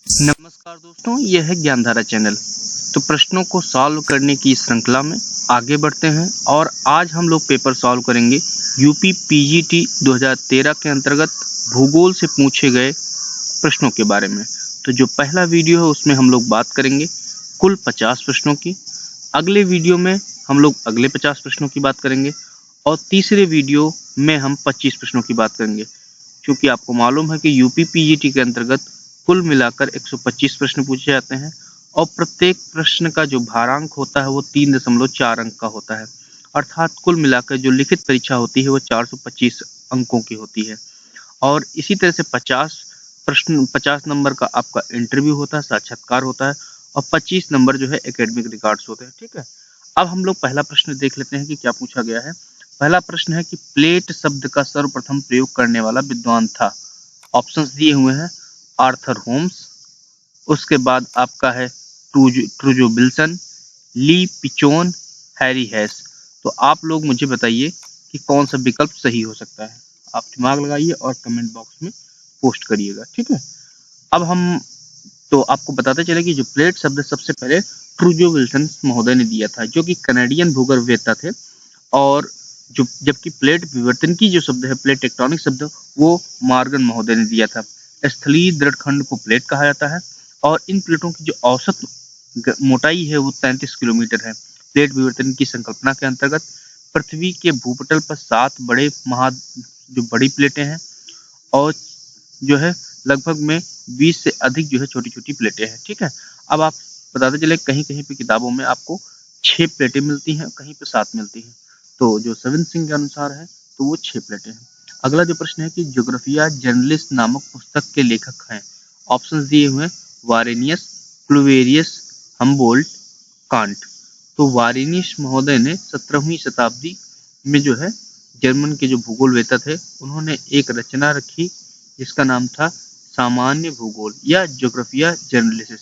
नमस्कार दोस्तों, यह है ज्ञानधारा चैनल। तो प्रश्नों को सॉल्व करने की इस श्रृंखला में आगे बढ़ते हैं और आज हम लोग पेपर सॉल्व करेंगे यूपी पीजीटी 2013 के अंतर्गत भूगोल से पूछे गए प्रश्नों के बारे में। तो जो पहला वीडियो है उसमें हम लोग बात करेंगे कुल 50 प्रश्नों की। अगले वीडियो में हम लोग अगले 50 प्रश्नों की बात करेंगे और तीसरे वीडियो में हम 25 प्रश्नों की बात करेंगे। क्योंकि आपको मालूम है कि यूपी पीजीटी के अंतर्गत कुल मिलाकर 125 प्रश्न पूछे जाते हैं और प्रत्येक प्रश्न का जो भारांक होता है वो 3.4 अंक का होता है। अर्थात कुल मिलाकर जो लिखित परीक्षा होती है वो 425 अंकों की होती है। और इसी तरह से 50 नंबर का आपका इंटरव्यू होता है, साक्षात्कार होता है और 25 नंबर जो है एकेडमिक रिकॉर्ड्स होते हैं। ठीक है, अब हम लोग पहला प्रश्न देख लेते हैं कि क्या पूछा गया है। पहला प्रश्न है कि प्लेट शब्द का सर्वप्रथम प्रयोग करने वाला विद्वान था। ऑप्शंस दिए हुए हैं आर्थर होम्स, उसके बाद आपका है ट्रूजो विल्सन, ली पिचोन, हैरी हेस। तो आप लोग मुझे बताइए कि कौन सा विकल्प सही हो सकता है। आप दिमाग लगाइए और कमेंट बॉक्स में पोस्ट करिएगा। ठीक है, अब हम तो आपको बताते चले कि जो प्लेट शब्द सबसे पहले ट्रूजो विल्सन महोदय ने दिया था, जो कि कनाडियन भूगर्भवेत्ता थे। और जो जबकि प्लेट विवर्तन की जो शब्द है, प्लेट टेक्टोनिक शब्द, वो मॉर्गन महोदय ने दिया था। स्थलीय दृढ़खंड को प्लेट कहा जाता है और इन प्लेटों की जो औसत मोटाई है वो 33 किलोमीटर है। प्लेट विवर्तन की संकल्पना के अंतर्गत पृथ्वी के भूपटल पर 7 जो बड़ी प्लेटें हैं और जो है लगभग में 20 से अधिक जो है छोटी छोटी प्लेटें हैं। ठीक है, अब आप बताते चले कहीं कहीं पे किताबों में आपको 6 प्लेटें मिलती हैं, कहीं पे 7 मिलती हैं। तो जो सविन सिंह के अनुसार है तो वो 6 प्लेटें हैं। अगला जो प्रश्न है कि ज्योग्राफिया जर्नलिस्ट नामक पुस्तक के लेखक हैं। ऑप्शंस दिए हुए हैं वारेनियस, प्लूवेरियस, हम्बोल्ट, कांट। तो वारेनियस महोदय ने 17वीं शताब्दी में जो है जर्मन के जो भूगोलवेत्ता थे उन्होंने एक रचना रखी जिसका नाम था सामान्य भूगोल या ज्योग्राफिया जर्नलिसिस।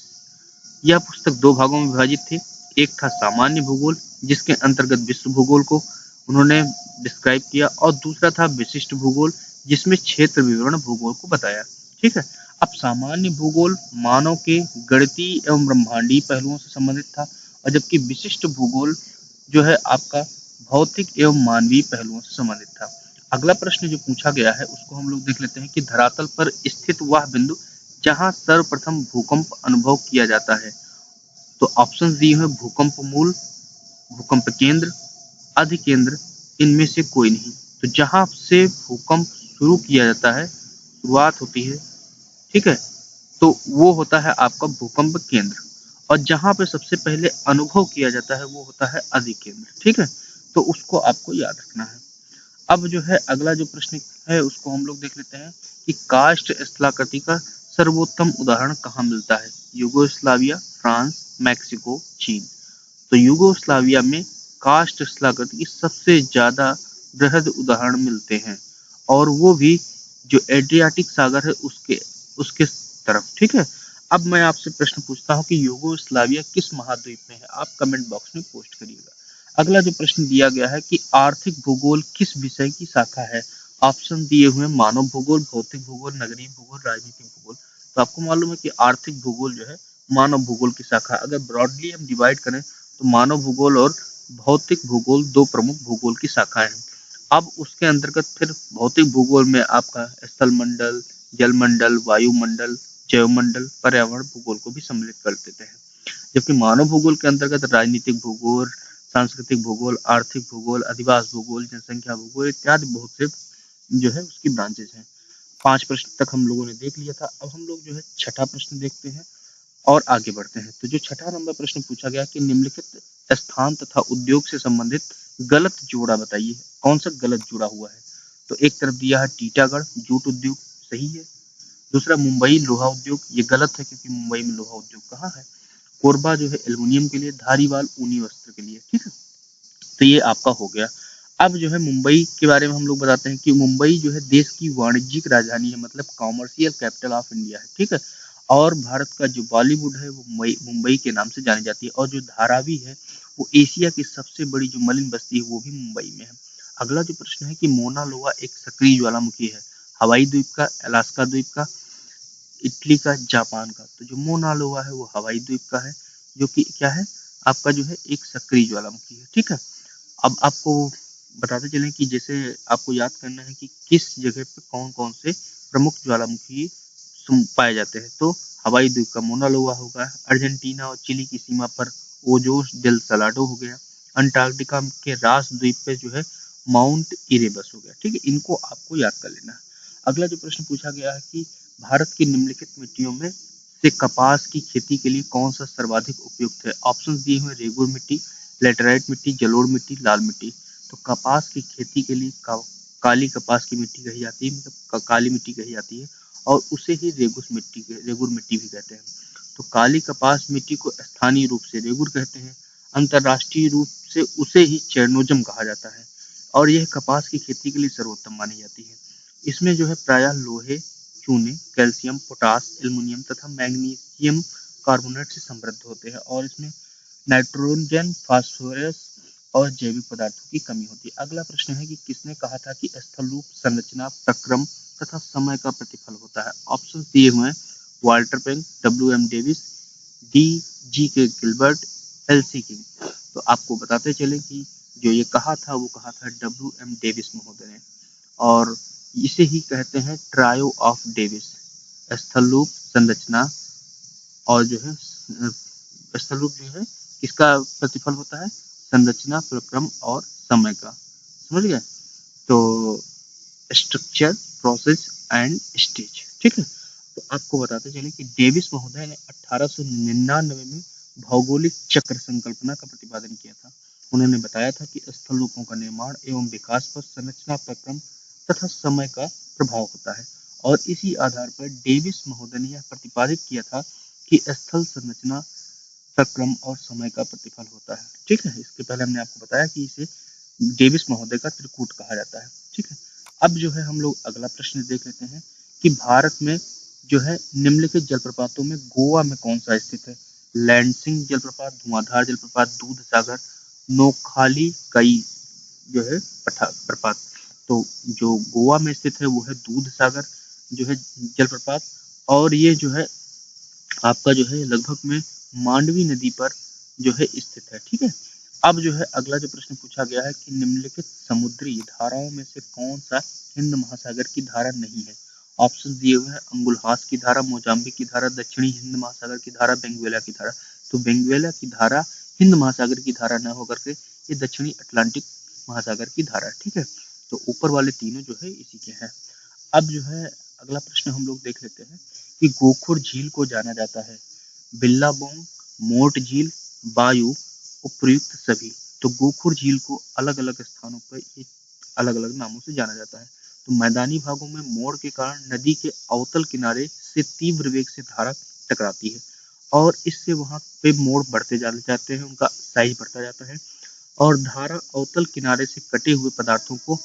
यह पुस्तक 2 भागों में विभाजित थी। एक था सामान्य भूगोल जिसके अंतर्गत विश्व भूगोल को उन्होंने डिस्क्राइब किया और दूसरा था विशिष्ट भूगोल जिसमें क्षेत्र विवरण भूगोल को बताया। ठीक है, अब सामान्य भूगोल मानव के गणितीय एवं ब्रह्मांडीय पहलुओं से संबंधित था और जबकि विशिष्ट भूगोल जो है आपका भौतिक एवं मानवीय पहलुओं से संबंधित था। अगला प्रश्न जो पूछा गया है उसको हम लोग देख लेते हैं कि धरातल पर स्थित वह बिंदु जहां सर्वप्रथम भूकंप अनुभव किया जाता है। तो ऑप्शंस दिए हुए भूकंप मूल, भूकंप केंद्र, अधिकेंद्र, इनमें से कोई नहीं। तो जहां से भूकंप शुरू किया जाता है, शुरुआत होती है, ठीक है, तो वो होता है आपका भूकंप केंद्र और जहां पे सबसे पहले अनुभव किया जाता है वो होता है अधिकेंद्र। ठीक है, तो उसको आपको याद रखना है। अब जो है अगला जो प्रश्न है उसको हम लोग देख लेते हैं कि कास्ट स्थलाकृति का सर्वोत्तम उदाहरण कहाँ मिलता है। यूगोस्लाविया, फ्रांस, मैक्सिको, चीन। तो यूगोस्लाविया में कास्ट स्थलाकृति की सबसे ज्यादा बृहद उदाहरण मिलते हैं और वो भी जो एड्रियाटिक सागर है उसके उसके तरफ। ठीक है, अब मैं आपसे प्रश्न पूछता हूँ कि यूगोस्लाविया किस महाद्वीप में है। आप कमेंट बॉक्स में पोस्ट करिएगा। अगला जो प्रश्न दिया गया है कि आर्थिक भूगोल किस विषय की शाखा है। ऑप्शन दिए हुए मानव भूगोल, भौतिक भूगोल, नगरीय भूगोल, राजनीतिक भूगोल। तो आपको मालूम है कि आर्थिक भूगोल जो है मानव भूगोल की शाखा। अगर ब्रॉडली हम डिवाइड करें तो मानव भूगोल और भौतिक भूगोल 2 प्रमुख भूगोल की शाखाएं हैं। अब उसके अंतर्गत फिर भौतिक भूगोल में आपका स्थल मंडल, जल मंडल, वायुमंडल, जैवमंडल, पर्यावरण भूगोल को भी सम्मिलित कर देते हैं। जबकि मानव भूगोल के अंतर्गत राजनीतिक भूगोल, सांस्कृतिक भूगोल, आर्थिक भूगोल, अधिवास भूगोल, जनसंख्या भूगोल इत्यादि बहुत से जो है उसकी ब्रांचेस हैं। 5 प्रश्न तक हम लोगों ने देख लिया था। अब हम लोग जो है छठा प्रश्न देखते हैं और आगे बढ़ते हैं। तो जो छठा नंबर प्रश्न पूछा गया कि निम्नलिखित स्थान तथा उद्योग से संबंधित गलत जोड़ा बताइए। कौन सा गलत जुड़ा हुआ है। तो एक तरफ दिया है टीटागढ़ जूट उद्योग, सही है। दूसरा मुंबई लोहा उद्योग, ये गलत है क्योंकि मुंबई में लोहा उद्योग कहाँ है। कोरबा जो है एल्युमिनियम के लिए, धारीवाल ऊनी वस्त्र के लिए। ठीक है, तो ये आपका हो गया। अब जो है मुंबई के बारे में हम लोग बताते हैं कि मुंबई जो है देश की वाणिज्यिक राजधानी है, मतलब कॉमर्शियल कैपिटल ऑफ इंडिया है। ठीक है, और भारत का जो बॉलीवुड है वो मुंबई के नाम से जानी जाती है और जो धारावी है वो एशिया की सबसे बड़ी जो मलिन बस्ती है वो भी मुंबई में है। अगला जो प्रश्न है कि मोना लोआ एक सक्रिय ज्वालामुखी है। हवाई द्वीप का, अलास्का द्वीप का, इटली का, जापान का। तो जो मोना लोआ है वो हवाई द्वीप का है, जो कि क्या है आपका जो है एक सक्रिय ज्वालामुखी है। ठीक है, अब आपको बताते चलें कि जैसे आपको याद करना है कि किस जगह पे कौन कौन से प्रमुख ज्वालामुखी पाए जाते हैं। तो हवाई द्वीप का मोना लोआ होगा, अर्जेंटीना और चिली की सीमा पर ओजोस डेल सलाडो हो गया, अंटार्कटिका के रास द्वीप पे जो है माउंट इरेबस हो गया। ठीक है, इनको आपको याद कर लेना है। अगला जो प्रश्न पूछा गया है कि भारत की निम्नलिखित मिट्टियों में से कपास की खेती के लिए कौन सा सर्वाधिक उपयुक्त है। ऑप्शंस दिए हुए रेगुर मिट्टी, लेटराइट मिट्टी, जलोढ़ मिट्टी, लाल मिट्टी। तो कपास की खेती के लिए काली कपास की मिट्टी कही जाती है, मतलब काली मिट्टी कही जाती है, और उसे ही रेगुर मिट्टी भी कहते हैं। तो काली कपास मिट्टी को स्थानीय रूप से रेगुर कहते हैं, अंतर्राष्ट्रीय रूप से उसे ही चेरनोजम कहा जाता है, और यह कपास की खेती के लिए सर्वोत्तम मानी जाती है। इसमें जो है प्रायः लोहे, चूने, कैल्शियम, पोटास, एल्युमिनियम तथा मैग्नीशियम कार्बोनेट से समृद्ध होते हैं, और इसमें नाइट्रोजन, फास्फोरस और जैविक पदार्थों की कमी होती है। अगला प्रश्न है कि किसने कहा था कि स्थल रूप, संरचना, प्रक्रम तथा समय का प्रतिफल होता है। ऑप्शन दिए हुए हैं वाल्टर पेंग, W.M. Davis, D.G.K. Gilbert, L.C. King. तो आपको बताते चले कि जो ये कहा था वो कहा था W.M. डेविस महोदय ने, और इसे ही कहते हैं ट्रायो ऑफ डेविस। स्थल रूप, संरचना और जो है स्थल रूप जो है किसका प्रतिफल होता है, संरचना, प्रक्रम और समय का। समझ गए, तो स्ट्रक्चर, प्रोसेस एंड स्टेज। ठीक है, तो आपको बताते चले कि डेविस महोदय ने 1899 में भौगोलिक चक्र संकल्पना का प्रतिपादन किया था। उन्होंने बताया था कि स्थल रूपों का निर्माण एवं विकास पर संरचना, प्रक्रम तथा समय का प्रभाव होता है, और इसी आधार पर डेविस महोदय ने यह प्रतिपादित किया था कि स्थल, संरचना, प्रक्रम और समय का प्रतिफल होता है। ठीक है, इसके पहले हमने आपको बताया कि इसे डेविस महोदय का त्रिकूट कहा जाता है। ठीक है, अब जो है हम लोग अगला प्रश्न देख लेते हैं कि भारत में जो है निम्नलिखित जलप्रपातों में गोवा में कौन सा स्थित है। लैंडसिंग जलप्रपात, धुआंधार जलप्रपात, दूध सागर, नोखाली कई जो है प्रपात। तो जो गोवा में स्थित है वो है दूध सागर जो है जलप्रपात, और ये जो है आपका जो है लगभग में मांडवी नदी पर जो है स्थित है। ठीक है, अब जो है अगला जो प्रश्न पूछा गया है कि निम्नलिखित समुद्री धाराओं में से कौन सा हिंद महासागर की धारा नहीं है। ऑप्शन दिए हुए हैं अंगुलहास की धारा, मोजाम्बिक की धारा, दक्षिणी हिंद महासागर की धारा, बेंगुएला की धारा। तो बेंगुएला की धारा हिंद महासागर की धारा न होकर के ये दक्षिणी अटलांटिक महासागर की धारा है। ठीक है, तो ऊपर वाले तीनों जो है इसी के हैं। अब जो है अगला प्रश्न हम लोग देख लेते हैं कि गोखुर झील को जाना जाता है बिल्लाबोंग, मोट झील, वायु, उपयुक्त सभी। तो गोखुर झील को अलग अलग स्थानों पर अलग अलग नामों से जाना जाता है। तो मैदानी भागों में मोड़ के कारण नदी के अवतल किनारे से तीव्र वेग से धारा टकराती है, और इससे वहां पे मोड़ बढ़ते जाते हैं, उनका साइज बढ़ता जाता है, और धारा अवतल किनारे से कटे हुए पदार्थों को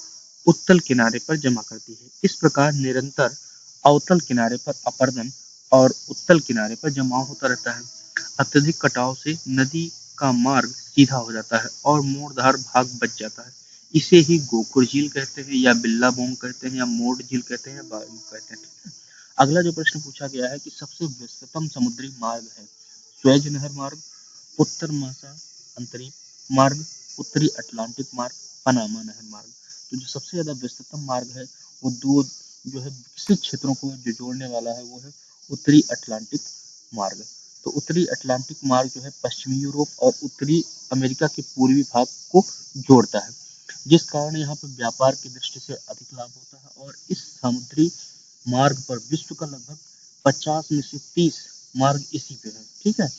उत्तल किनारे पर जमा करती है। इस प्रकार निरंतर अवतल किनारे पर अपरदन और उत्तल किनारे पर जमाव होता रहता है। अत्यधिक कटाव से नदी का मार्ग सीधा हो जाता है और मोड़धार भाग बच जाता है। इसे ही गोखुर झील कहते हैं, या बिल्लाबोंग कहते हैं, या मोड़ झील कहते हैं, या वायु कहते हैं। अगला जो प्रश्न पूछा गया है कि सबसे व्यस्ततम समुद्री मार्ग है स्वेज नहर मार्ग, उत्तर महासा अंतरिक्ष मार्ग, उत्तरी अटलांटिक मार्ग, पनामा नहर मार्ग। तो जो सबसे ज्यादा व्यस्ततम मार्ग है वो दो जो है विकसित क्षेत्रों को जो जोड़ने वाला है वो है उत्तरी अटलांटिक मार्ग। तो उत्तरी अटलांटिक मार्ग जो है पश्चिमी यूरोप और उत्तरी अमेरिका के पूर्वी भाग को जोड़ता है, जिस कारण यहाँ पर व्यापार की दृष्टि से अधिक लाभ होता है, और इस समुद्री मार्ग पर विश्व का लगभग 50 में से 30 मार्ग इसी पे है। ठीक है,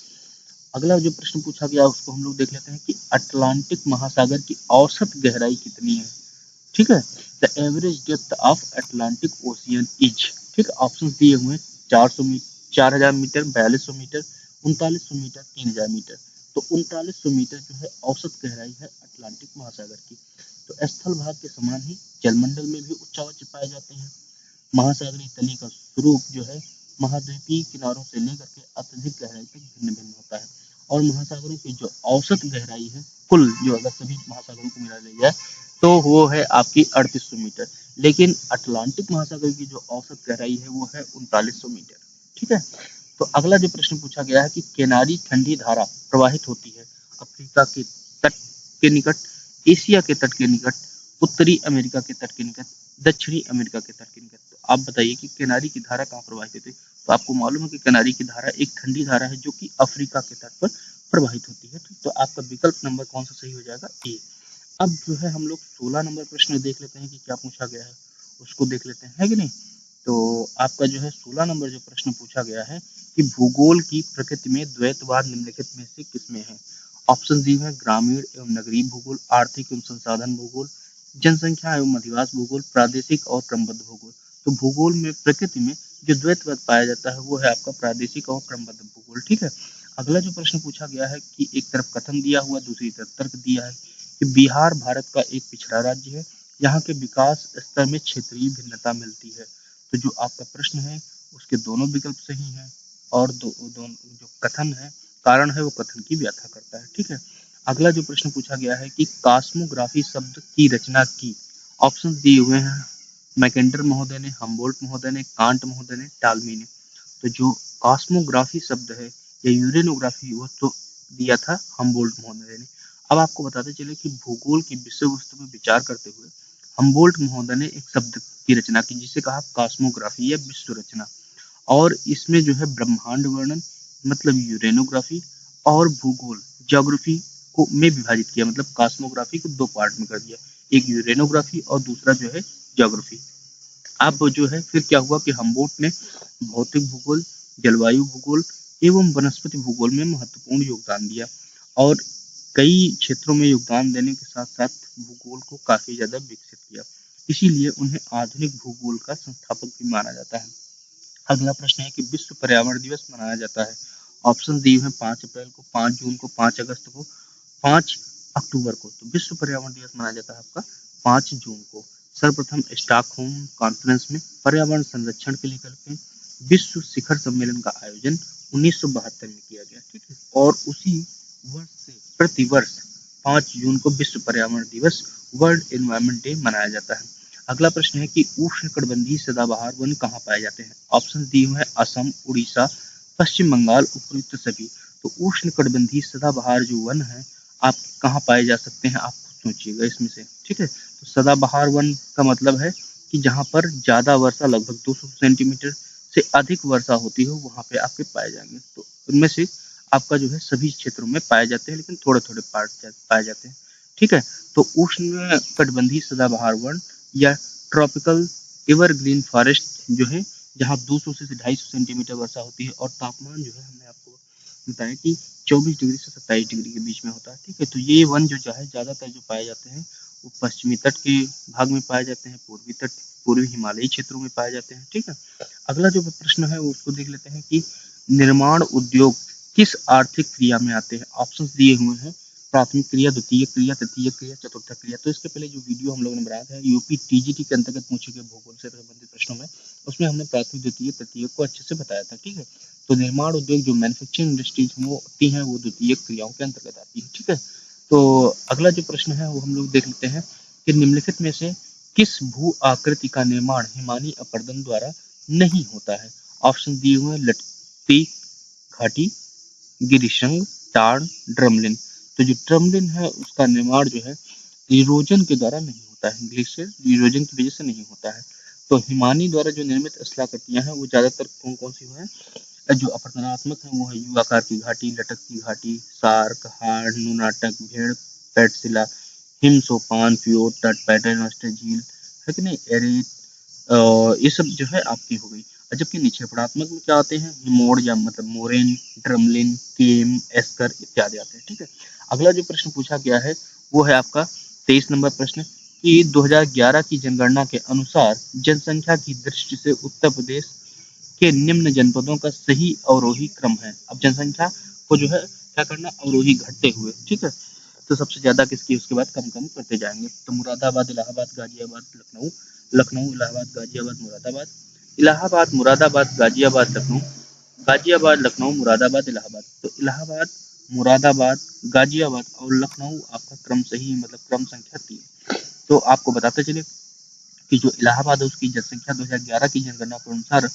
अगला जो प्रश्न पूछा गया उसको हम लोग देख लेते हैं कि अटलांटिक महासागर की औसत गहराई कितनी है। ठीक है, the average depth of Atlantic Ocean is. ठीक है, ऑप्शन दिए हुए 400 metre, 4000 metre, 4200 metre, 3900 metre, 3000 metre. तो 3900 मीटर जो है औसत गहराई है अटलांटिक महासागर की। तो स्थल भाग के समान ही जलमंडल में भी उच्चावच पाए जाते हैं। महासागरीय तली का स्वरूप जो है महाद्वीपीय किनारों से लेकर के अत्यधिक गहराई तक भिन्न भिन्न होता है, और महासागरों की जो औसत गहराई है कुल, जो अगर सभी महासागरों को मिला लिया जाए तो वो है आपकी 3800 मीटर, लेकिन अटलांटिक महासागर की जो औसत गहराई है वो है 3900 मीटर। ठीक है। तो अगला जो प्रश्न पूछा गया है कि केनारी ठंडी धारा प्रवाहित होती है अफ्रीका के तट के निकट, एशिया के तट के निकट, उत्तरी अमेरिका के तट के निकट, दक्षिणी अमेरिका के तट के निकट। तो आप बताइए कि केनारी की धारा कहाँ प्रवाहित होती है। तो आपको मालूम है कि केनारी की धारा एक ठंडी धारा है जो कि अफ्रीका के तट पर प्रवाहित होती है। तो आपका विकल्प नंबर कौन सा सही हो जाएगा, ए। अब जो है हम लोग 16 नंबर प्रश्न देख लेते हैं कि क्या पूछा गया है, उसको देख लेते हैं, है कि नहीं। तो आपका जो है 16 नंबर जो प्रश्न पूछा गया है कि भूगोल की प्रकृति में द्वैतवाद निम्नलिखित में से किसमें है। ऑप्शन दी है ग्रामीण एवं नगरीय भूगोल, आर्थिक एवं संसाधन भूगोल, जनसंख्या एवं अधिवास भूगोल, प्रादेशिक और क्रमबद्ध भूगोल। तो भूगोल में प्रकृति में जो द्वैतवाद पाया जाता है वो है आपका प्रादेशिक और क्रमबद्ध भूगोल। ठीक है। अगला जो प्रश्न पूछा गया है कि एक तरफ कथन दिया हुआ, दूसरी तरफ तर्क दिया है कि बिहार भारत का एक पिछड़ा राज्य है, यहाँ के विकास स्तर में क्षेत्रीय भिन्नता मिलती है। तो जो आपका प्रश्न है उसके दोनों विकल्प सही हैं और दोनों जो कथन है, कारण है, वो कथन की व्याख्या करता है। ठीक है। अगला जो प्रश्न पूछा गया है कि कॉस्मोग्राफी शब्द की रचना की। ऑप्शन दिए हुए हैं मैकेंडर महोदय ने, हम्बोल्ट महोदय ने, कांट महोदय ने, टालमी ने। तो जो कॉस्मोग्राफी शब्द है या यूरेनोग्राफी वो तो दिया था हम्बोल्ट महोदय ने। अब आपको बताते चले कि भूगोल की विषय वस्तु में विचार करते हुए हम्बोल्ट महोदय ने एक शब्द की रचना की जिसे कहा कॉस्मोग्राफी या विश्व रचना। और इसमें जो है ब्रह्मांड वर्णन मतलब यूरेनोग्राफी और भूगोल ज्योग्राफी को में विभाजित किया, मतलब कॉस्मोग्राफी को दो पार्ट में कर दिया, एक यूरेनोग्राफी और दूसरा जो है ज्योग्राफी। अब जो है फिर क्या हुआ कि हम्बोल्ट ने भौतिक भूगोल, जलवायु भूगोल एवं वनस्पति भूगोल में महत्वपूर्ण योगदान दिया और कई क्षेत्रों में योगदान देने के साथ साथ भूगोल को काफी ज्यादा विकसित किया। इसीलिए उन्हें आधुनिक भूगोल का संस्थापक भी माना जाता है। अगला प्रश्न है कि विश्व पर्यावरण दिवस मनाया जाता है। ऑप्शन दिए हैं 5 अप्रैल को, 5 जून को, 5 अगस्त को, 5 अक्टूबर को। तो विश्व पर्यावरण दिवस मनाया जाता है आपका 5 जून को। सर्वप्रथम स्टॉकहोम कॉन्फ्रेंस में पर्यावरण संरक्षण के लिए करके विश्व शिखर सम्मेलन का आयोजन 1972 में किया गया। ठीक है। और उसी वर्ष से प्रतिवर्ष 5 जून को विश्व पर्यावरण दिवस वर्ल्ड एनवायरनमेंट डे मनाया जाता है। अगला प्रश्न है कि उष्णकटिबंधीय सदाबहार वन कहाँ पाए जाते हैं। ऑप्शन दिए हुए हैं असम, उड़ीसा, पश्चिम बंगाल, उपयुक्त सभी। तो उष्णकटिबंधीय सदाबहार जो वन है आप कहाँ पाए जा सकते हैं, आप सोचिएगा इसमें से। ठीक है। तो सदाबहार वन का मतलब है कि जहाँ पर ज्यादा वर्षा लगभग 200 सेंटीमीटर से अधिक वर्षा होती हो वहां पे आपके पाए जाएंगे। तो उनमें से आपका जो है सभी क्षेत्रों में पाए जाते हैं लेकिन थोड़े थोड़े पार्ट पाए जाते हैं। ठीक है। तो उष्ण कटिबंधीय सदाबहार वन या ट्रॉपिकल एवरग्रीन फॉरेस्ट जो है जहाँ 200 से 250 सेंटीमीटर वर्षा होती है और तापमान जो है हमने आपको बताया कि 24 डिग्री से 27 डिग्री के बीच में होता है। ठीक है। तो ये वन जो है ज्यादातर जो पाए जाते हैं वो पश्चिमी तट के भाग में पाए जाते हैं, पूर्वी तट पूर्वी हिमालयी क्षेत्रों में पाए जाते हैं। ठीक है। अगला जो प्रश्न है वो उसको देख लेते हैं कि निर्माण उद्योग किस आर्थिक क्रिया में आते हैं। ऑप्शंस दिए हुए हैं प्राथमिक क्रिया, द्वितीय क्रिया, तृतीय क्रिया, चतुर्थ क्रिया। तो इसके पहले जो वीडियो हम लोगों ने बनाया था यूपी टीजीटी के अंतर्गत पूछे गए भूगोल से संबंधित प्रश्नों में, उसमें हमने प्राथमिक, द्वितीय, तृतीय को अच्छे से बताया था। ठीक है। तो निर्माण उद्योग जो मैन्युफैक्चरिंग इंडस्ट्रीज होती हैं वो द्वितीय क्रियाओं के अंतर्गत आती है। ठीक है। तो अगला जो प्रश्न है वो हम लोग देख लेते हैं कि निम्नलिखित में से किस भू आकृति का निर्माण हिमानी अपरदन द्वारा नहीं होता है। ऑप्शन दिए हुए लटती घाटी, गिरिशंग, टार्न, ड्रमलिन। तो जो ड्रमलिन है उसका निर्माण जो है इरोजन के द्वारा नहीं होता है, ग्लेशियर इरोजन की वजह से नहीं होता है। तो हिमानी द्वारा जो निर्मित स्थलाकृतियां हैं वो ज्यादातर कौन कौन सी है, जो अपरदनात्मक है वो है यू आकार की घाटी, लटकती घाटी, सार्क, हार्ड, नुनाटक, भेड़, पेटसिला, हिम, सोपान, फ्योर्ड, तट, पैटर्न, झील, है कि नहीं, एरेट, ये सब जो है आपकी हो गई। और जबकि निक्षेपणात्मक में क्या आते हैं, हिमोड या मतलब मोरेन, ड्रमलिन, केम, एस्कर इत्यादि आते हैं। ठीक है। अगला जो प्रश्न पूछा गया है वो है आपका 23 नंबर प्रश्न कि 2011 की जनगणना के अनुसार जनसंख्या की दृष्टि से उत्तर प्रदेश के निम्न जनपदों का सही अवरोही क्रम है। अब जनसंख्या को जो है क्या करना, अवरोही घटते हुए। ठीक है। तो सबसे ज्यादा किसकी, उसके बाद कम कम करते जाएंगे। तो मुरादाबाद, इलाहाबाद, गाजियाबाद, लखनऊ, लखनऊ, इलाहाबाद, गाजियाबाद, मुरादाबाद, इलाहाबाद, मुरादाबाद, गाजियाबाद, लखनऊ, गाजियाबाद, लखनऊ, मुरादाबाद, इलाहाबाद। तो इलाहाबाद, मुरादाबाद, गाजियाबाद और लखनऊ आपका क्रम सही मतलब क्रम संख्या 3। तो आपको बताते चले कि जो इलाहाबाद है उसकी जनसंख्या 2011 की जनगणना के अनुसार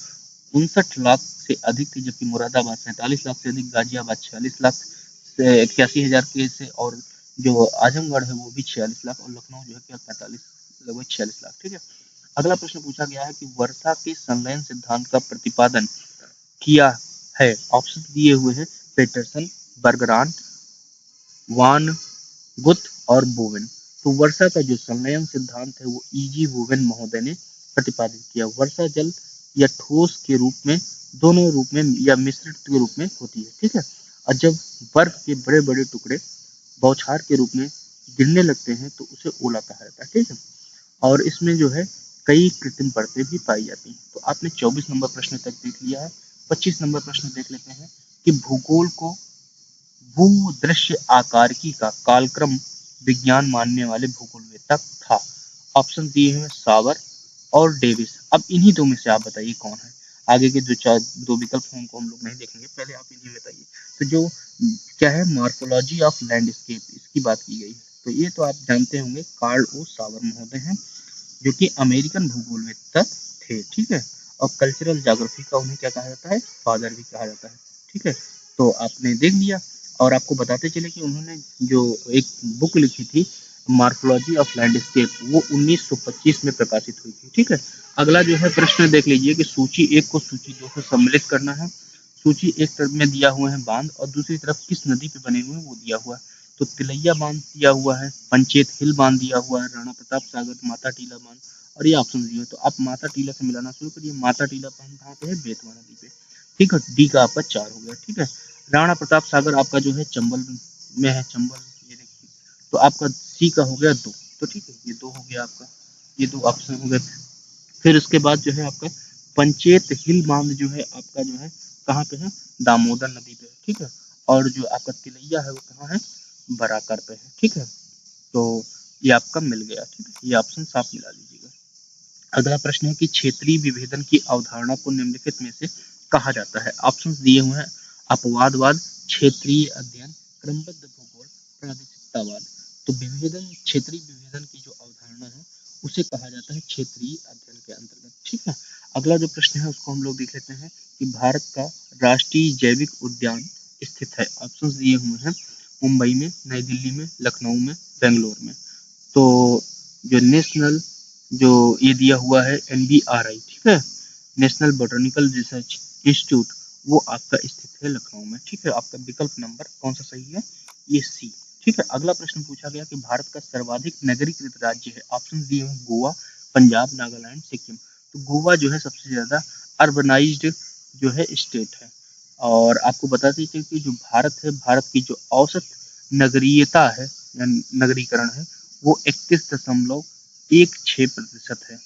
59 लाख से अधिक थी, जबकि मुरादाबाद 47 लाख से अधिक, गाजियाबाद 46 लाख से 81,000 के से, और जो आजमगढ़ है वो भी 46 लाख, और लखनऊ जो है क्या 45 लगभग 46 लाख। ठीक है। अगला प्रश्न पूछा गया है कि वर्षा के संलयन सिद्धांत का प्रतिपादन किया है। ऑप्शन दिए हुए हैं पेटरसन, बर्गरान, वान गुथ और बोवेन। तो वर्षा का जो संलयन सिद्धांत है वो E.G. बोवेन महोदय ने प्रतिपादित किया। वर्षा जल या ठोस के रूप में, दोनों रूप में या मिश्रित के रूप में होती है। ठीक है। और जब बर्फ के बड़े बड़े टुकड़े बौछार के रूप में गिरने लगते हैं तो उसे ओला कहा जाता है। ठीक है। और इसमें जो है कई कृत्रिम परतें भी पाई जाती हैं। तो आपने 24 नंबर प्रश्न तक देख लिया है। 25 नंबर प्रश्न देख लेते हैं कि भूगोल को भूदृश्य आकारिकी का कालक्रम विज्ञान मानने वाले भूगोलवेत्ता था। ऑप्शन दिए हैं सावर और डेविस। अब इन्हीं दो में से आप बताइए कौन है। आगे के दो विकल्प हैं उनको हम लोग नहीं देखेंगे, पहले आप इन्हीं बताइए। तो जो क्या है, मॉर्फोलॉजी ऑफ लैंडस्केप, इसकी बात की गई है। तो ये तो आप जानते होंगे, कार्ल ओ सावर महोदय हैं, जो कि अमेरिकन भूगोलवेत्ता थे। ठीक है। और कल्चरल ज्योग्राफी का उन्हें क्या कहा जाता है, फादर भी कहा जाता है। ठीक है। तो आपने देख लिया, और आपको बताते चले कि उन्होंने जो एक बुक लिखी थी मॉर्फोलॉजी ऑफ लैंडस्केप, वो 1925 में प्रकाशित हुई थी। ठीक है। अगला जो है प्रश्न देख लीजिए कि सूची 1 को सूची 2 से सम्मिलित करना है। सूची एक तरफ में दिया हुआ है बांध, और दूसरी तरफ किस नदी पे बने हुए हैं वो दिया हुआ है। तो तिलैया बांध दिया हुआ है, पंचेत हिल बांध दिया हुआ है, राणा प्रताप सागर, माता टीला बांध, और ये ऑप्शन दिए। तो आप माता टीला से मिलाना शुरू करिए। माता टीला बांध कहाँ पे है, बेतवा नदी पे। ठीक है। डी का आपका 4 हो गया। ठीक है। राणा प्रताप सागर आपका जो है चंबल में है, चंबल, ये देखिए। तो आपका सी का हो गया 2। तो ठीक है, ये 2 हो गया आपका, ये 2 ऑप्शन हो गए। फिर उसके बाद जो है आपका पंचेत हिल बांध जो है आपका जो है कहाँ पे है, दामोदर नदी पे है। ठीक है। और जो आपका तिलैया है वो कहाँ है, बराकर पे है। ठीक है। तो ये आपका मिल गया। ठीक है। ये ऑप्शन साफ मिला लीजिएगा। अगला प्रश्न है कि क्षेत्रीय विभेदन की अवधारणा को निम्नलिखित में से कहा जाता है। ऑप्शन दिए हुए हैं अपवादवाद, क्षेत्रीय अध्ययन, क्रमबद्ध भूगोल, प्रादेशिकतावाद। तो विभेदन, क्षेत्रीय विभेदन की जो अवधारणा है उसे कहा जाता है क्षेत्रीय अध्ययन के अंतर्गत। ठीक है। अगला जो प्रश्न है उसको हम लोग देख लेते हैं कि भारत का राष्ट्रीय जैविक उद्यान स्थित है। ऑप्शन दिए हुए हैं मुंबई में, नई दिल्ली में, लखनऊ में, बेंगलोर में। तो जो नेशनल, जो ये दिया हुआ है NBRI, ठीक है, नेशनल बोटैनिकल रिसर्च इंस्टीट्यूट, वो आपका स्थित है लखनऊ में। ठीक है। आपका विकल्प नंबर कौन सा सही है, ये सी। ठीक है। अगला प्रश्न पूछा गया कि भारत का सर्वाधिक नगरीकृत राज्य है। ऑप्शन दिए हैं गोवा, पंजाब, नागालैंड, सिक्किम। तो गोवा जो है सबसे ज्यादा अर्बनाइज्ड जो है स्टेट है। और आपको बताते चलिए कि जो भारत है, भारत की जो औसत नगरीयता है या नगरीकरण है वो 31.16% है।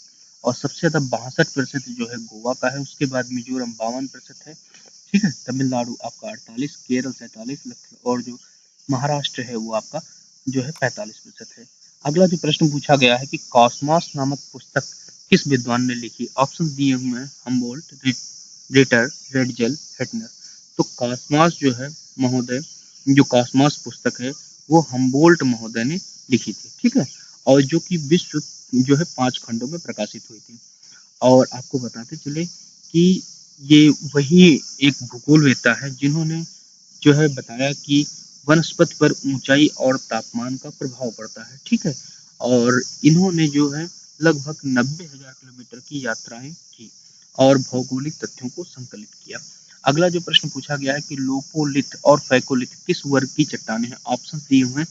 और सबसे ज्यादा 62% जो है गोवा का है। उसके बाद मिजोरम 52% है। ठीक है। तमिलनाडु आपका 48, केरल 47, और जो महाराष्ट्र है वो आपका जो है 45% है। अगला जो प्रश्न पूछा गया है कि कॉस्मॉस नामक पुस्तक किस विद्वान ने लिखी। ऑप्शन दिए हुए हैं हम्बोल्ट, रिटर, रेडजेल, हेटनर। तो कॉस्मॉस जो है महोदय, जो कॉस्मॉस पुस्तक है वो हम्बोल्ट महोदय ने लिखी थी। ठीक है। और जो कि विश्व जो है 5 खंडों में प्रकाशित हुई थी। और आपको बताते चले कि ये वही एक भूगोलवेत्ता है जिन्होंने जो है बताया कि वनस्पति पर ऊंचाई और तापमान का प्रभाव पड़ता है। ठीक है। और इन्होंने जो है लगभग 90,000 किलोमीटर की यात्राएं की और भौगोलिक तथ्यों को संकलित किया। अगला जो प्रश्न पूछा गया है कि लोपोलिथ और फैकोलिथ किस वर्ग की चट्टानें हैं। ऑप्शन दिए हुए हैं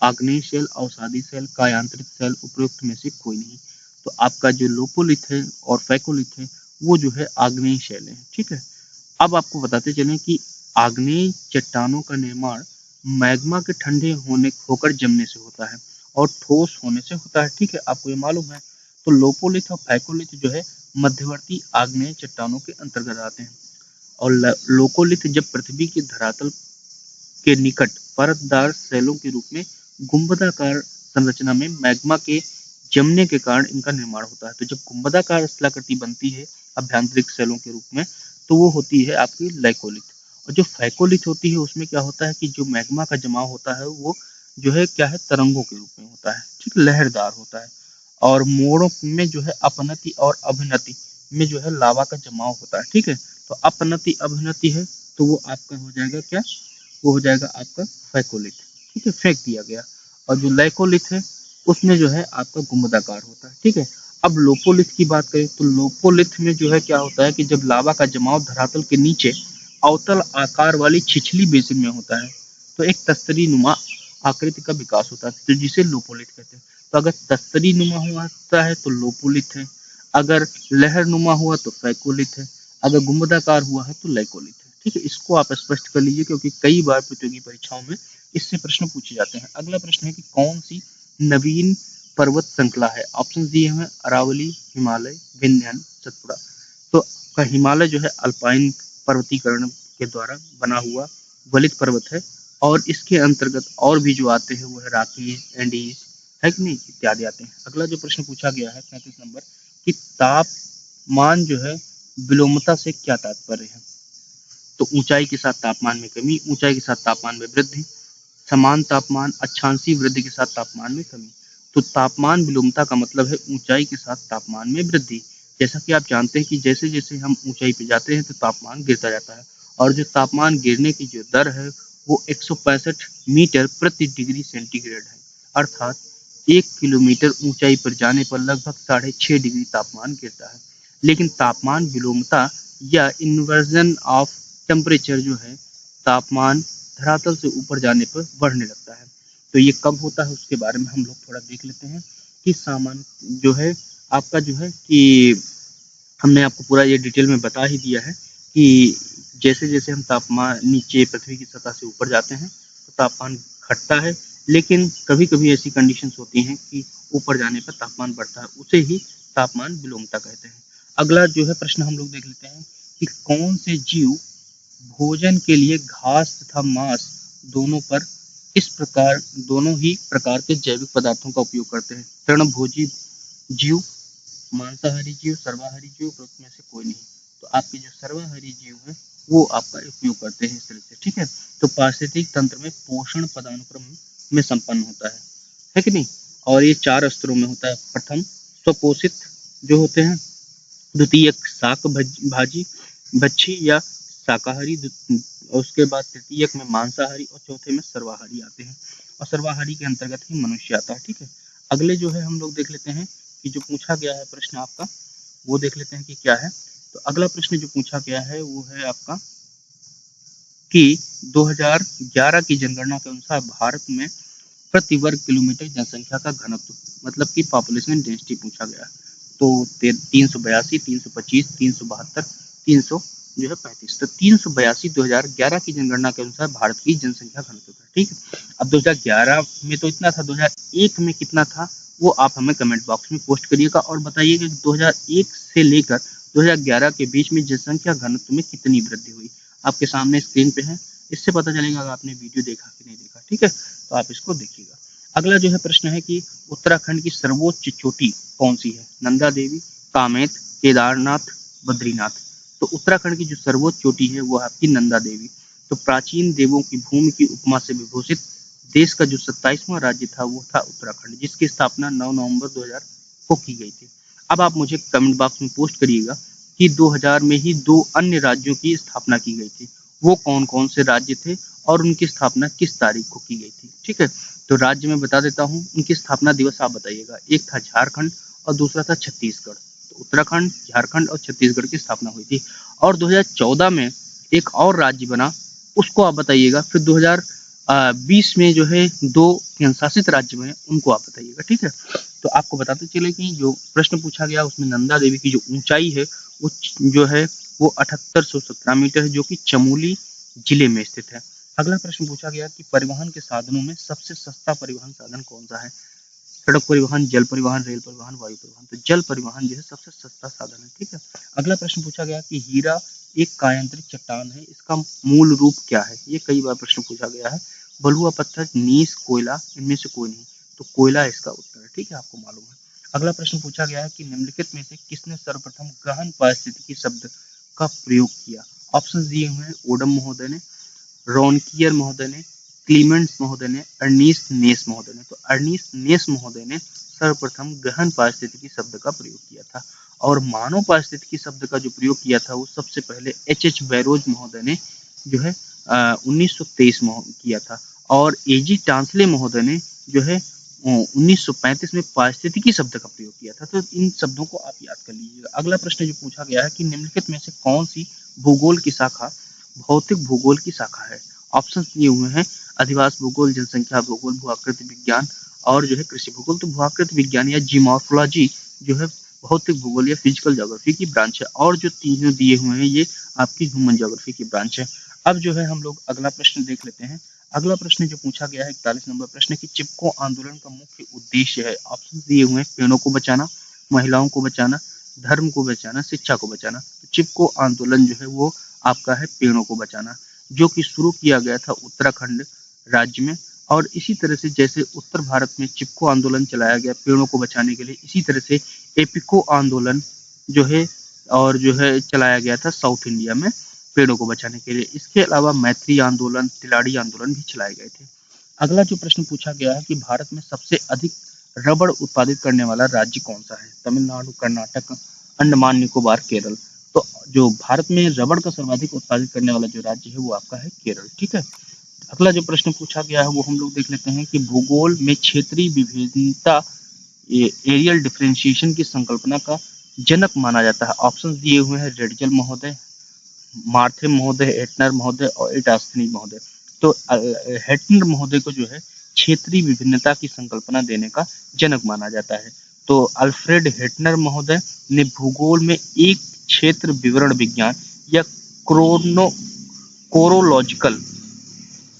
आग्नेय शैल, अवसादी शैल, कायांतरित शैल, उपरोक्त में से कोई नहीं। तो आपका जो लोपोलिथ है और फैकोलिथ है वो जो है आग्नेय शैल है। ठीक है। अब आपको बताते चलें कि आग्नेय चट्टानों का निर्माण मैग्मा के ठंडे होने होकर जमने से होता है और ठोस होने से होता है। ठीक है। आपको ये मालूम है। तो लोपोलिथ और फैकोलिथ जो है मध्यवर्ती आग्नेय चट्टानों के अंतर्गत आते हैं। और लोकोलिथ जब पृथ्वी के धरातल के निकट परतदार शैलों के रूप में गुंबदाकार संरचना में मैग्मा के जमने के कारण इनका निर्माण होता है। तो जब गुंबदाकार स्थलाकृति बनती है अभ्यंतरिक शैलों के रूप में तो वो होती है आपकी लैकोलिथ। और जो फैकोलिथ होती है उसमें क्या होता है कि जो मैग्मा का जमाव होता है वो जो है क्या है, तरंगों के रूप में होता है। ठीक, लहरदार होता है। और मोड़ों में जो है अपनति और अभिनति में जो है लावा का जमाव होता है, ठीक है। तो अपनति अभिनति है तो वो आपका हो जाएगा क्या, वो हो जाएगा आपका फैकोलिथ, ठीक है, फेंक दिया गया। और जो लैकोलिथ है उसमें जो है आपका गुंबदाकार होता है, ठीक है। अब लोपोलिथ की बात करें तो लोपोलिथ में जो है क्या होता है कि जब लावा का जमाव धरातल के नीचे अवतल आकार वाली छिछली बेसिन में होता है तो एक तस्तरी नुमा आकृति का विकास होता है, तो जिसे लोपोलिथ कहते हैं। तो अगर तस्तरी नुमा होता है तो लोपोलिथ है, अगर लहर नुमा हुआ तो फैकोलिथ है, अगर गुंबदाकार हुआ है तो लैकोलिथ है, ठीक है। इसको आप स्पष्ट कर लीजिए क्योंकि कई बार प्रतियोगी परीक्षाओं में इससे प्रश्न पूछे जाते हैं। अगला प्रश्न है कि कौन सी नवीन पर्वत श्रृंखला है। ऑप्शन दिए हैं अरावली, हिमालय, विंध्यान, सतपुड़ा। तो हिमालय जो है अल्पाइन पर्वतीकरण के द्वारा बना हुआ वलित पर्वत है और इसके अंतर्गत और भी जो आते हैं वो है रॉकीज, एंडीज, है कि नहीं, इत्यादि आते हैं। अगला जो प्रश्न पूछा गया है 35 नंबर कि तापमान जो है विलोमता से क्या तात्पर्य है। तो ऊंचाई के साथ तापमान में कमी, ऊंचाई के साथ तापमान में वृद्धि, समान तापमान अक्षांशीय वृद्धि के साथ तापमान में कमी। तो तापमान विलोमता का मतलब है ऊंचाई के साथ तापमान में वृद्धि। जैसा कि आप जानते हैं कि जैसे जैसे हम ऊंचाई पे जाते हैं तो तापमान गिरता जाता है और जो तापमान गिरने की जो दर है वो 165 मीटर प्रति डिग्री सेंटीग्रेड है, अर्थात 1 किलोमीटर ऊंचाई पर जाने पर लगभग 6.5 डिग्री तापमान गिरता है। लेकिन तापमान विलोमता या इन्वर्जन ऑफ टेम्परेचर जो है तापमान धरातल से ऊपर जाने पर बढ़ने लगता है। तो ये कब होता है उसके बारे में हम लोग थोड़ा देख लेते हैं कि सामान्य जो है आपका जो है कि हमने आपको पूरा ये डिटेल में बता ही दिया है कि जैसे जैसे हम तापमान नीचे पृथ्वी की सतह से ऊपर जाते हैं तो तापमान घटता है, लेकिन कभी कभी ऐसी कंडीशंस होती हैं कि ऊपर जाने पर तापमान बढ़ता है, उसे ही तापमान विलोमता कहते हैं। अगला जो है प्रश्न हम लोग देख लेते हैं कि कौन से जीव भोजन के लिए घास तथा मांस दोनों पर इस प्रकार दोनों ही प्रकार के जैविक पदार्थों का उपयोग करते हैं। तृणभोजी जीव, मांसाहारी जीव, सर्वाहारी जीव, में से कोई नहीं। तो आपके जो सर्वाहारी जीव है वो आपका उपयोग करते हैं इस तरह से, ठीक है। तो पारिस्थितिक तंत्र में पोषण पदानुक्रम में संपन्न होता है कि नहीं। और ये 4 स्तरों में होता है। प्रथम स्वपोषित जो होते हैं, द्वितीयक शाक भाजी भक्षी या शाकाहारी, उसके बाद तृतीयक में मांसाहारी और चौथे में सर्वाहारी आते हैं और सर्वाहारी के अंतर्गत ही मनुष्य आता है, ठीक है। अगले जो है हम लोग देख लेते हैं कि जो पूछा गया है प्रश्न आपका वो देख लेते हैं कि क्या है। तो अगला प्रश्न जो पूछा गया है वो है आपका कि 2011 की जनगणना के अनुसार भारत में प्रति वर्ग किलोमीटर जनसंख्या का घनत्व मतलब कि पॉपुलेशन डेंसिटी पूछा गया है। तो 382, 325, 372, 300 जो है 35। तो 382 2011 की जनगणना के अनुसार भारत की जनसंख्या घनत्व है, ठीक है। अब 2011 में तो इतना था, 2001 में कितना था वो आप हमें कमेंट बॉक्स में पोस्ट करिएगा और बताइएगा कि 2001 से लेकर 2011 के बीच में जनसंख्या घनत्व में कितनी वृद्धि हुई। आपके सामने स्क्रीन पे है, इससे पता चलेगा अगर आपने वीडियो देखा कि नहीं देखा, ठीक है। तो आप इसको देखिएगा। अगला जो है प्रश्न है कि उत्तराखंड की सर्वोच्च चोटी कौन सी है। नंदा देवी, कामेत, केदारनाथ, बद्रीनाथ। तो उत्तराखंड की जो सर्वोच्च चोटी है वो आपकी नंदा देवी। तो प्राचीन देवों की भूमि की उपमा से विभूषित देश का जो 27वां राज्य था वो था उत्तराखंड, जिसकी स्थापना 9 नवंबर 2000 को की गई थी। अब आप मुझे कमेंट बॉक्स में पोस्ट करिएगा कि 2000 में ही 2 अन्य राज्यों की स्थापना की गई थी, वो कौन कौन से राज्य थे और उनकी स्थापना किस तारीख को की गई थी, ठीक है। तो राज्य में बता देता हूँ, उनकी स्थापना दिवस आप बताइएगा। एक था झारखंड और दूसरा था छत्तीसगढ़। तो उत्तराखंड, झारखंड और छत्तीसगढ़ की स्थापना हुई थी। और 2014 में एक और राज्य बना, उसको आप बताइएगा। फिर 2020 में जो है 2 केंद्रशासित राज्य बने, उनको आप बताइएगा, ठीक है। तो आपको बताते चले कि जो प्रश्न पूछा गया उसमें नंदा देवी की जो ऊंचाई है वो जो है वो 7817 मीटर है, जो कि चमोली जिले में स्थित है। अगला प्रश्न पूछा गया कि परिवहन के साधनों में सबसे सस्ता परिवहन साधन कौन सा है। सड़क परिवहन, जल परिवहन, रेल परिवहन, वायु परिवहन। तो जल परिवहन जो है सबसे सस्ता साधन है, ठीक है। अगला प्रश्न पूछा गया कि हीरा एक कायांतरिक चट्टान है, इसका मूल रूप क्या है। ये कई बार प्रश्न पूछा गया है। बलुआ पत्थर, नीस, कोयला, इनमें से कोई नहीं। तो कोयला इसका उत्तर है, ठीक है, आपको मालूम है। अगला प्रश्न पूछा गया है कि निम्नलिखित में से किसने सर्वप्रथम गहन पारिस्थितिकी शब्द का प्रयोग किया। ऑप्शन दिए हुए हैं ओडम महोदय ने, रॉनकियर महोदय ने, क्लीमेंट्स महोदय ने, अर्नीस्ट नेस महोदय ने। तो अर्नीस्ट नेस महोदय ने सर्वप्रथम गहन पारिस्थितिकी शब्द का प्रयोग किया था। और मानव पारिस्थितिकी शब्द का जो प्रयोग किया था वो सबसे पहले एच बैरोज महोदय ने जो है 1923 में किया था, और एजी टांसले महोदय ने जो है 1935 में पारिस्थितिकी शब्द का प्रयोग किया था। तो इन शब्दों को आप याद कर लीजिएगा। अगला प्रश्न जो पूछा गया है कि निम्नलिखित में से कौन सी भूगोल की शाखा भौतिक भूगोल की शाखा है। ऑप्शन दिए हुए हैं अधिवास भूगोल, जनसंख्या भूगोल, भूआकृति विज्ञान और जो है कृषि भूगोल। तो भूआकृति विज्ञान या जियोमॉर्फोलॉजी जो है भौतिक भूगोल या फिजिकल ज्योग्राफी की ब्रांच है, और जो तीनों दिए हुए हैं ये आपकी ह्यूमन ज्योग्राफी की ब्रांच है। अब जो है हम लोग अगला प्रश्न देख लेते हैं। अगला प्रश्न जो पूछा गया है 41 नंबर प्रश्न की चिपको आंदोलन का मुख्य उद्देश्य है। ऑप्शन दिए हुए हैं पेड़ों को बचाना, महिलाओं को बचाना, धर्म को बचाना, शिक्षा को बचाना। तो चिपको आंदोलन जो है वो आपका है पेड़ों को बचाना, जो कि शुरू किया गया था उत्तराखंड राज्य में। और इसी तरह से जैसे उत्तर भारत में चिपको आंदोलन चलाया गया पेड़ों को बचाने के लिए, इसी तरह से एपिको आंदोलन जो है और जो है चलाया गया था साउथ इंडिया में पेड़ों को बचाने के लिए। इसके अलावा मैत्री आंदोलन, तिलाड़ी आंदोलन भी चलाए गए थे। अगला जो प्रश्न पूछा गया है कि भारत में सबसे अधिक रबड़ उत्पादित करने वाला राज्य कौन सा है। तमिलनाडु, कर्नाटक, अंडमान निकोबार, केरल। तो जो भारत में रबड़ का सर्वाधिक उत्पादित करने वाला जो राज्य है वो आपका है केरल। ठीक है। अगला जो प्रश्न पूछा गया है वो हम लोग देख लेते हैं कि भूगोल में क्षेत्रीय विभिन्नता एरियल डिफरेंशिएशन की संकल्पना का जनक माना जाता है। ऑप्शन दिए हुए हैं रेडजल महोदय, मार्थे महोदय, एटनर महोदय और इटास्थनी महोदय। तो हेटनर महोदय को जो है क्षेत्रीय विभिन्नता की संकल्पना देने का जनक माना जाता है। तो अल्फ्रेड हेटनर महोदय ने भूगोल में एक क्षेत्र विवरण विज्ञान या कोरोलॉजिकल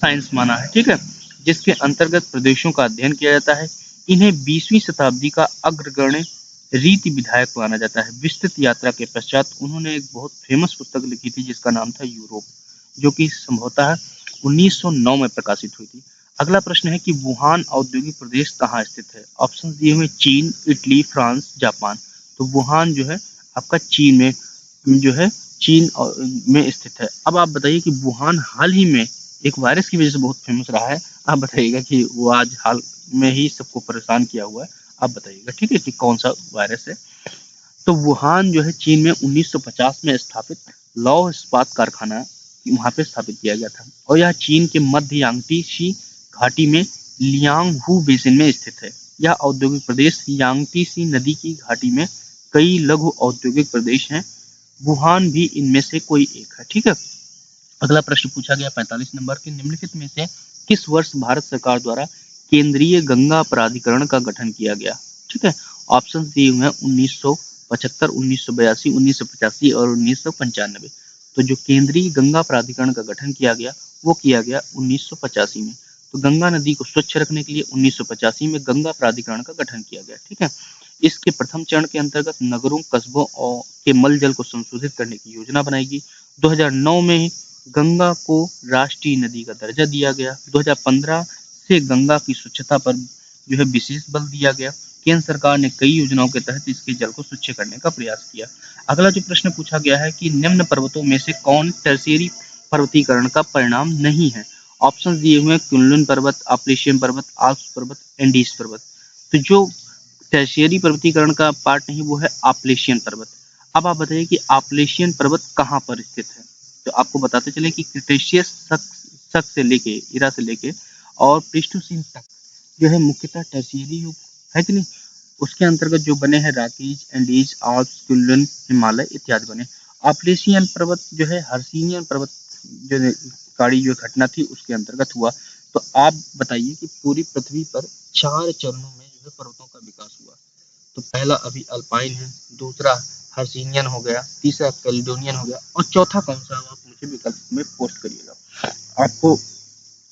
साइंस माना है। ठीक है, जिसके अंतर्गत प्रदेशों का अध्ययन किया जाता है। इन्हें 20वीं शताब्दी का अग्रगण्य रीति विधायक माना जाता है। विस्तृत यात्रा के पश्चात उन्होंने एक बहुत फेमस पुस्तक लिखी थी जिसका नाम था यूरोप, जो कि संभवतः 1909 में प्रकाशित हुई थी। अगला प्रश्न है कि वुहान औद्योगिक प्रदेश कहाँ स्थित है। ऑप्शन दिए हुए चीन, इटली, फ्रांस, जापान। तो वुहान जो है आपका चीन में जो है चीन में स्थित है। अब आप बताइए कि वुहान हाल ही में एक वायरस की वजह से बहुत फेमस रहा है। आप बताइएगा कि वो आज हाल में ही सबको परेशान किया हुआ है। आप बताइएगा ठीक है कि कौन सा वायरस है। तो वुहान जो है चीन में 1950 में स्थापित लौह इस्पात कारखाना वहां पे स्थापित किया गया था, और यह चीन के मध्य यांगटीसी घाटी में लियांगहू बेसिन में स्थित है। यह औद्योगिक प्रदेश यांगटीसी नदी की घाटी में कई लघु औद्योगिक प्रदेश हैं। वुहान भी इनमें से कोई एक है। ठीक है। अगला प्रश्न पूछा गया 45 नंबर के निम्नलिखित में से किस वर्ष भारत सरकार द्वारा केंद्रीय गंगा प्राधिकरण का गठन किया गया। ठीक है। ऑप्शन दिए हुए हैं 1975, 1982, 1985 और 1995। तो जो केंद्रीय गंगा प्राधिकरण का गठन किया गया वो किया गया 1985 में। तो गंगा नदी को स्वच्छ रखने के लिए 1985 में गंगा प्राधिकरण का गठन किया गया। ठीक है। इसके प्रथम चरण के अंतर्गत नगरों, कस्बों और के मल जल को संशोधित करने की योजना बनाई गई। 2009 में ही गंगा को राष्ट्रीय नदी का दर्जा दिया गया। 2015 से गंगा की स्वच्छता पर जो है विशेष बल दिया गया। केंद्र सरकार ने कई योजनाओं के तहत इसके जल को स्वच्छ करने का प्रयास किया। अगला जो प्रश्न पूछा गया है कि निम्न पर्वतों में से कौन टर्शियरी पर्वतीकरण का परिणाम नहीं है। ऑप्शन दिए हुए हैं कुनलुन पर्वत, अपलेशियन पर्वत, आल्प्स पर्वत, एंडीज पर्वत। तो जो टर्शियरी पर्वतीकरण का पार्ट नहीं वो है अपलेशियन पर्वत। अब आप बताइए कि अपलेशियन पर्वत कहाँ पर स्थित है। तो आपको बताते चले कि क्रिटेशियस शक से लेके इरा से लेके और प्लीस्टोसीन तक जो है मुख्यतः टर्शियरी युग है कि नहीं, उसके अंतर्गत जो बने हैं Rockies, Andes, Alps, Kunlun, Himalaya इत्यादि बने। अपलेशियन पर्वत जो है हर्सिनियन पर्वत जो काड़ी जो घटना थी उसके अंतर्गत हुआ। तो आप बताइए कि पूरी पृथ्वी पर 4 चरणों में जो है पर्वतों का विकास हुआ। तो पहला अभी अल्पाइन है, दूसरा हर्सिनियन हो गया, तीसरा कैलिडोनियन हो गया, और चौथा कौन सा है आप मुझे विकल्प में पोस्ट करिएगा। आपको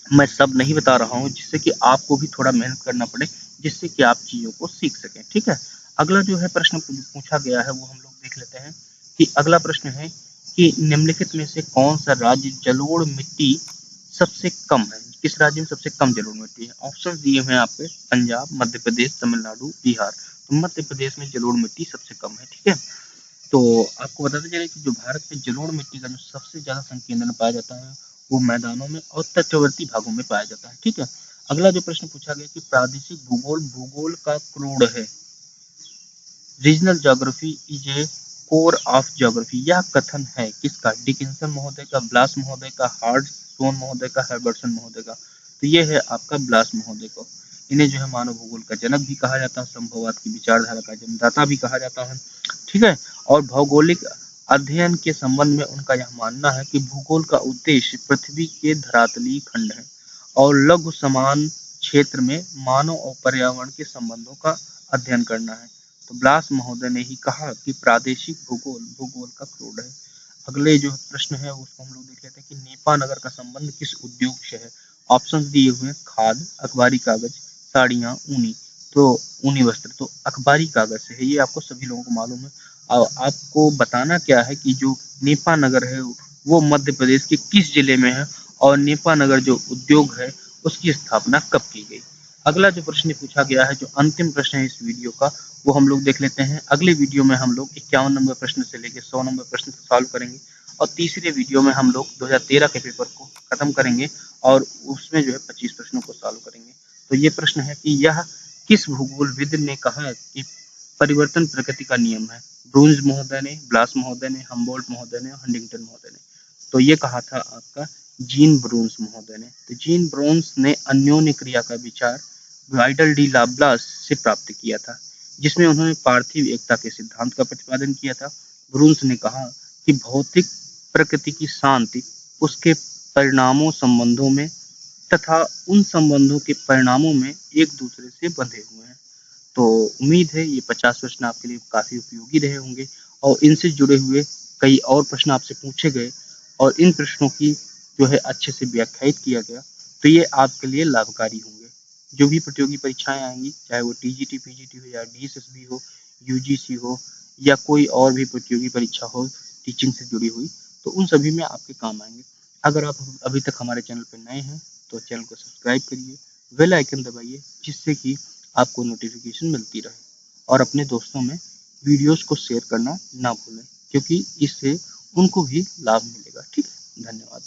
मैं सब नहीं बता रहा हूँ जिससे कि आपको भी थोड़ा मेहनत करना पड़े, जिससे कि आप चीजों को सीख सकें। ठीक है। अगला जो है प्रश्न पूछा गया है वो हम लोग देख लेते हैं कि अगला प्रश्न है कि निम्नलिखित में से कौन सा राज्य जलोढ़ मिट्टी सबसे कम है। किस राज्य में सबसे कम जलोढ़ मिट्टी है। ऑप्शन दिए हुए हैं आपके पंजाब, मध्य प्रदेश, तमिलनाडु, बिहार। तो मध्य प्रदेश में जलोढ़ मिट्टी सबसे कम है। ठीक है। तो आपको बताते चले कि जो भारत में जलोढ़ मिट्टी का जो सबसे ज्यादा संकेंद्रण पाया जाता है वो मैदानों में और तटवर्ती भागों में पाया जाता है। ठीक है। अगला जो प्रश्न पूछा गया कि प्रादेशिक भूगोल भूगोल का क्रोड है। Regional geography is a core of geography. यह कथन है किसका? डिकिंसन महोदय का, ब्लास महोदय का, हार्डसोन महोदय का, हर्बर्टसन महोदय का। तो ये है आपका ब्लास महोदय को। इन्हें जो है मानव भूगोल का जनक भी कहा जाता है, संभववाद की विचारधारा का जन्मदाता भी कहा जाता है, ठीक है। और भौगोलिक अध्ययन के संबंध में उनका यह मानना है कि भूगोल का उद्देश्य पृथ्वी के धरातलीय खंड है और लघु समान क्षेत्र में मानव और पर्यावरण के संबंधों का अध्ययन करना है। तो ब्लास महोदय ने ही कहा कि प्रादेशिक भूगोल भूगोल का क्रोध है। अगले जो प्रश्न है उसको हम लोग देख लेते हैं कि नेपा नगर का संबंध किस उद्योग से है। ऑप्शन दिए हुए हैं खाद, अखबारी कागज, साड़ियाँ, ऊनी। तो ऊनी वस्त्र, तो अखबारी कागज से है, ये आपको सभी लोगों को मालूम है। और आपको बताना क्या है कि जो नेपा नगर है वो मध्य प्रदेश के किस जिले में है और नेपा नगर जो उद्योग है उसकी स्थापना कब की गई। अगला जो प्रश्न पूछा गया है, जो अंतिम प्रश्न है इस वीडियो का, वो हम लोग देख लेते हैं। अगले वीडियो में हम लोग 51 नंबर प्रश्न से लेकर 100 नंबर प्रश्न सॉल्व करेंगे और तीसरे वीडियो में हम लोग 2013 के पेपर को खत्म करेंगे और उसमें जो है 25 प्रश्नों को सॉल्व करेंगे। तो ये प्रश्न है कि यह किस भूगोलविद ने कहा कि परिवर्तन प्रकृति का नियम है। ब्रूंज महोदय ने, ब्लास महोदय ने, हम्बोल्ट महोदय ने, हंटिंगटन महोदय ने। तो ये कहा था आपका जीन ब्रूंस महोदय ने। तो जीन ब्रूंस ने अन्योन्य क्रिया का विचार वाइडल डी लाप्लास से प्राप्त किया था, जिसमें उन्होंने पार्थिव एकता के सिद्धांत का प्रतिपादन किया था। ब्रूंस ने कहा कि भौतिक प्रकृति की शांति उसके परिणामों संबंधों में तथा उन संबंधों के परिणामों में एक दूसरे से बंधे हुए हैं। तो उम्मीद है ये 50 प्रश्न आपके लिए काफी उपयोगी रहे होंगे और इनसे जुड़े हुए कई और प्रश्न आपसे पूछे गए और इन प्रश्नों की जो है अच्छे से व्याख्यायित किया गया, तो ये आपके लिए लाभकारी होंगे। जो भी प्रतियोगी परीक्षाएं आएंगी, चाहे वो टीजीटी, पीजीटी हो या डीएसएसबी हो, यूजीसी हो या कोई और भी प्रतियोगी परीक्षा हो टीचिंग से जुड़ी हुई, तो उन सभी में आपके काम आएंगे। अगर आप अभी तक हमारे चैनल पर नए हैं तो चैनल को सब्सक्राइब करिए, बेल आइकन दबाइए, जिससे कि आपको नोटिफिकेशन मिलती रहे और अपने दोस्तों में वीडियोस को शेयर करना ना भूलें, क्योंकि इससे उनको भी लाभ मिलेगा। ठीक है, धन्यवाद।